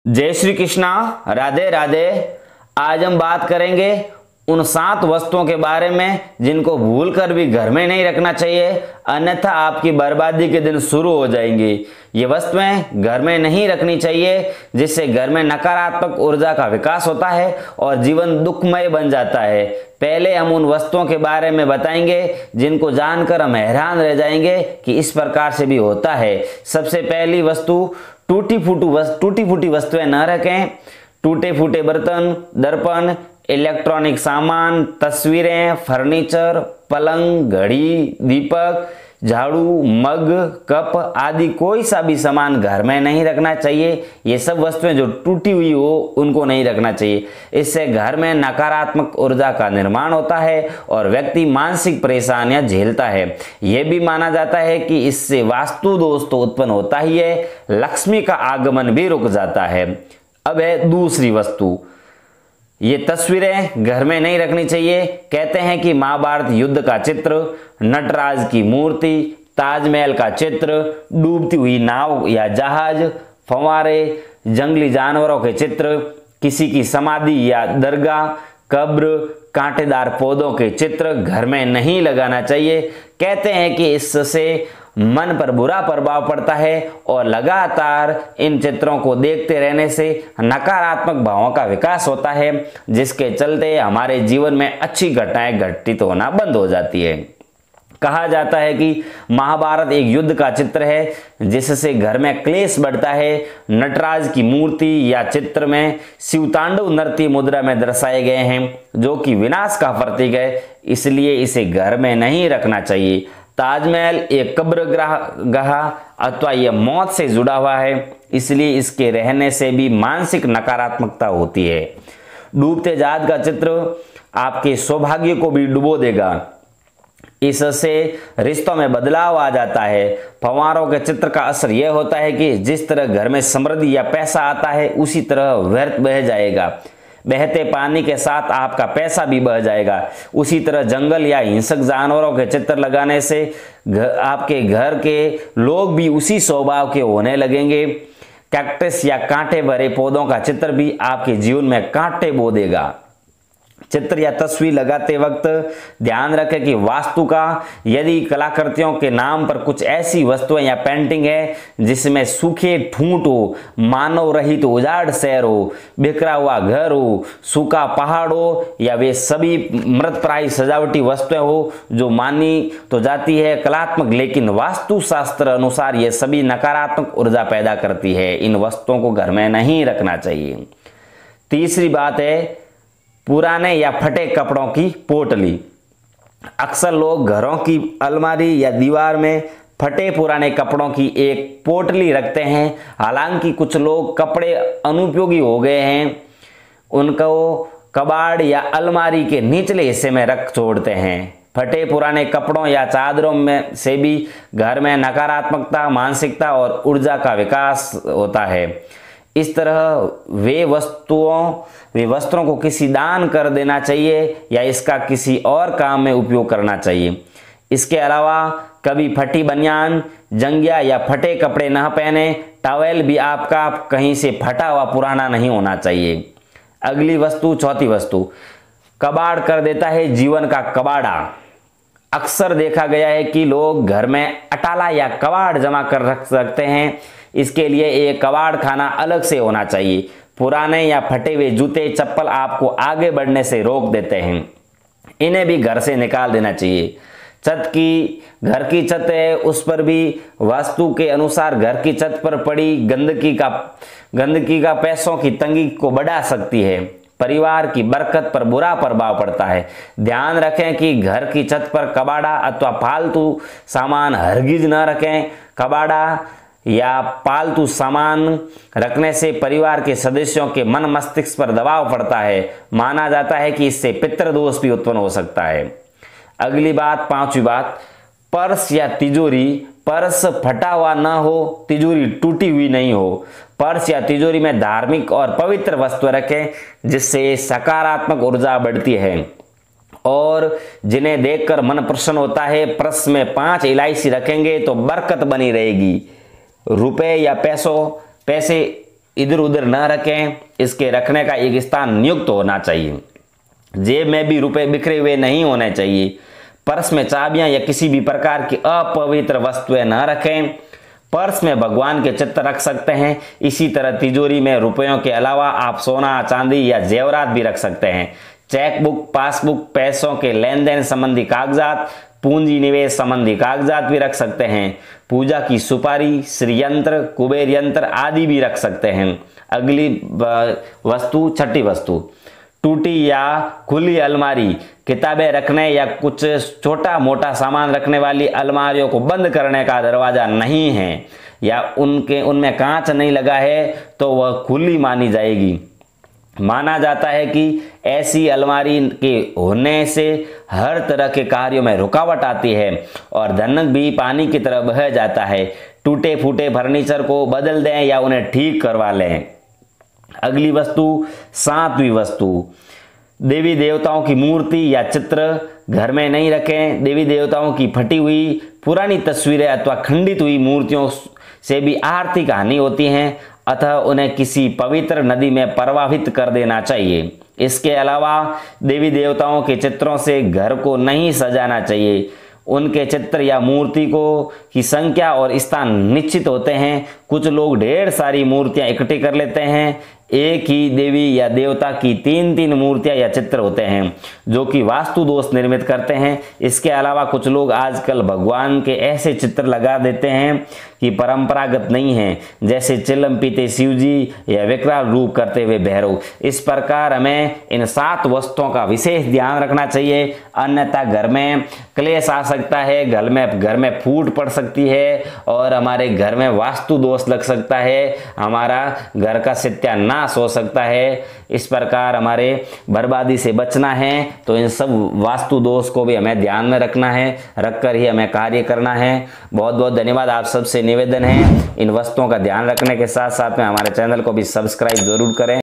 जय श्री कृष्णा, राधे राधे। आज हम बात करेंगे उन 7 वस्तुओं के बारे में जिनको भूल कर भी घर में नहीं रखना चाहिए, अन्यथा आपकी बर्बादी के दिन शुरू हो जाएंगे। ये वस्तुएं घर में नहीं रखनी चाहिए, जिससे घर में नकारात्मक ऊर्जा का विकास होता है और जीवन दुखमय बन जाता है। पहले हम उन वस्तुओं के बारे में बताएंगे जिनको जानकर हम हैरान रह जाएंगे कि इस प्रकार से भी होता है। सबसे पहली वस्तु, टूटी फूटी वस्तुएं न रखें। टूटे फूटे बर्तन, दर्पण, इलेक्ट्रॉनिक सामान, तस्वीरें, फर्नीचर, पलंग, घड़ी, दीपक, झाड़ू, मग, कप आदि कोई सा भी सामान घर में नहीं रखना चाहिए। ये सब वस्तुएं जो टूटी हुई हो उनको नहीं रखना चाहिए। इससे घर में नकारात्मक ऊर्जा का निर्माण होता है और व्यक्ति मानसिक परेशानियां झेलता है। यह भी माना जाता है कि इससे वास्तु दोष तो उत्पन्न होता ही है, लक्ष्मी का आगमन भी रुक जाता है। अब है दूसरी वस्तु, ये तस्वीरें घर में नहीं रखनी चाहिए। कहते हैं कि महाभारत युद्ध का चित्र, नटराज की मूर्ति, ताजमहल का चित्र, डूबती हुई नाव या जहाज, फव्वारे, जंगली जानवरों के चित्र, किसी की समाधि या दरगाह, कब्र, कांटेदार पौधों के चित्र घर में नहीं लगाना चाहिए। कहते हैं कि इससे मन पर बुरा प्रभाव पड़ता है और लगातार इन चित्रों को देखते रहने से नकारात्मक भावों का विकास होता है, जिसके चलते हमारे जीवन में अच्छी घटनाएं घटित होना बंद हो जाती है। कहा जाता है कि महाभारत एक युद्ध का चित्र है, जिससे घर में क्लेश बढ़ता है। नटराज की मूर्ति या चित्र में शिवतांडव नृत्य मुद्रा में दर्शाए गए हैं, जो कि विनाश का प्रतीक है, इसलिए इसे घर में नहीं रखना चाहिए। ताजमहल एक कब्रगाह अथवा यह मौत से जुड़ा हुआ है, इसलिए इसके रहने से भी मानसिक नकारात्मकता होती है। डूबते जहाज का चित्र आपके सौभाग्य को भी डुबो देगा, इससे रिश्तों में बदलाव आ जाता है। फव्वारों के चित्र का असर यह होता है कि जिस तरह घर में समृद्धि या पैसा आता है, उसी तरह व्यर्थ बह जाएगा। बहते पानी के साथ आपका पैसा भी बह जाएगा। उसी तरह जंगल या हिंसक जानवरों के चित्र लगाने से आपके घर के लोग भी उसी स्वभाव के होने लगेंगे। कैक्टस या कांटे भरे पौधों का चित्र भी आपके जीवन में कांटे बो देगा। चित्र या तस्वीर लगाते वक्त ध्यान रखें कि वास्तु का यदि कलाकृतियों के नाम पर कुछ ऐसी वस्तुएं या पेंटिंग है जिसमें सूखे ठूंठ हो, मानव रहित उजाड़ शहर हो, बिखरा हुआ घर हो, सूखा पहाड़ हो, या वे सभी मृतप्राय सजावटी वस्तुएं हो जो मानी तो जाती है कलात्मक, लेकिन वास्तु शास्त्र अनुसार ये सभी नकारात्मक ऊर्जा पैदा करती है। इन वस्तुओं को घर में नहीं रखना चाहिए। तीसरी बात है पुराने या फटे कपड़ों की पोटली। अक्सर लोग घरों की अलमारी या दीवार में फटे पुराने कपड़ों की एक पोटली रखते हैं। हालांकि कुछ लोग कपड़े अनुपयोगी हो गए हैं, उनको कबाड़ या अलमारी के निचले हिस्से में रख छोड़ते हैं। फटे पुराने कपड़ों या चादरों में से भी घर में नकारात्मकता, मानसिकता और ऊर्जा का विकास होता है। इस तरह वे वस्त्रों को किसी दान कर देना चाहिए या इसका किसी और काम में उपयोग करना चाहिए। इसके अलावा कभी फटी बनियान, जंगिया या फटे कपड़े न पहने। टॉवेल भी आपका कहीं से फटा हुआ पुराना नहीं होना चाहिए। अगली वस्तु, चौथी वस्तु, कबाड़ कर देता है जीवन का कबाड़ा। अक्सर देखा गया है कि लोग घर में अटाला या कबाड़ जमा कर रख सकते हैं। इसके लिए एक कबाड़ खाना अलग से होना चाहिए। पुराने या फटे हुए जूते, चप्पल आपको आगे बढ़ने से रोक देते हैं, इन्हें भी घर से निकाल देना चाहिए। घर की छत है, उस पर भी वास्तु के अनुसार घर की छत पर पड़ी गंदगी का पैसों की तंगी को बढ़ा सकती है। परिवार की बरकत पर बुरा प्रभाव पड़ता है। ध्यान रखें कि घर की छत पर कबाड़ा अथवा फालतू सामान हरगिज न रखें। कबाड़ा या पालतू सामान रखने से परिवार के सदस्यों के मन मस्तिष्क पर दबाव पड़ता है। माना जाता है कि इससे पितृदोष भी उत्पन्न हो सकता है। अगली बात, पांचवी बात, पर्स या तिजोरी। पर्स फटा हुआ न हो, तिजोरी टूटी हुई नहीं हो। पर्स या तिजोरी में धार्मिक और पवित्र वस्तु रखें, जिससे सकारात्मक ऊर्जा बढ़ती है और जिन्हें देखकर मन प्रसन्न होता है। पर्स में 5 इलायची रखेंगे तो बरकत बनी रहेगी। रुपए या पैसे इधर उधर न रखें, इसके रखने का एक स्थान नियुक्त होना चाहिए। जेब में भी रुपए बिखरे हुए नहीं होने चाहिए। पर्स में चाबियां या किसी भी प्रकार की अपवित्र वस्तुएं न रखें। पर्स में भगवान के चित्र रख सकते हैं। इसी तरह तिजोरी में रुपयों के अलावा आप सोना, चांदी या जेवरात भी रख सकते हैं। चेकबुक, पासबुक, पैसों के लेन देन संबंधी कागजात, पूंजी निवेश संबंधी कागजात भी रख सकते हैं। पूजा की सुपारी, श्री यंत्र, कुबेर यंत्र आदि भी रख सकते हैं। अगली वस्तु, छठी वस्तु, टूटी या खुली अलमारी। किताबें रखने या कुछ छोटा मोटा सामान रखने वाली अलमारियों को बंद करने का दरवाजा नहीं है या उनमें कांच नहीं लगा है तो वह खुली मानी जाएगी। माना जाता है कि ऐसी अलमारी के होने से हर तरह के कार्यों में रुकावट आती है और धन भी पानी की तरह बह जाता है। टूटे फूटे फर्नीचर को बदल दें या उन्हें ठीक करवा लें। अगली वस्तु, सातवीं वस्तु, देवी देवताओं की मूर्ति या चित्र घर में नहीं रखें। देवी देवताओं की फटी हुई पुरानी तस्वीरें अथवा खंडित हुई मूर्तियों से भी आर्थिक हानि होती है, अतः उन्हें किसी पवित्र नदी में प्रवाहित कर देना चाहिए। इसके अलावा देवी देवताओं के चित्रों से घर को नहीं सजाना चाहिए। उनके चित्र या मूर्ति की संख्या और स्थान निश्चित होते हैं। कुछ लोग ढेर सारी मूर्तियां इकट्ठी कर लेते हैं। एक ही देवी या देवता की तीन तीन मूर्तियां या चित्र होते हैं जो कि वास्तु दोष निर्मित करते हैं। इसके अलावा कुछ लोग आजकल भगवान के ऐसे चित्र लगा देते हैं कि परंपरागत नहीं है, जैसे चिलम पीते शिव जी या विकराल रूप करते हुए भैरव। इस प्रकार हमें इन 7 वस्तुओं का विशेष ध्यान रखना चाहिए, अन्यथा घर में क्लेश आ सकता है, घर में फूट पड़ सकती है और हमारे घर में वास्तु दोष लग सकता है, हमारा घर का सत्यानाश हो सकता है। इस प्रकार हमारे बर्बादी से बचना है तो इन सब वास्तु दोष को भी हमें ध्यान में रखना है, रखकर ही हमें कार्य करना है। बहुत बहुत धन्यवाद। आप सबसे निवेदन है इन वस्तुओं का ध्यान रखने के साथ साथ में हमारे चैनल को भी सब्सक्राइब जरूर करें।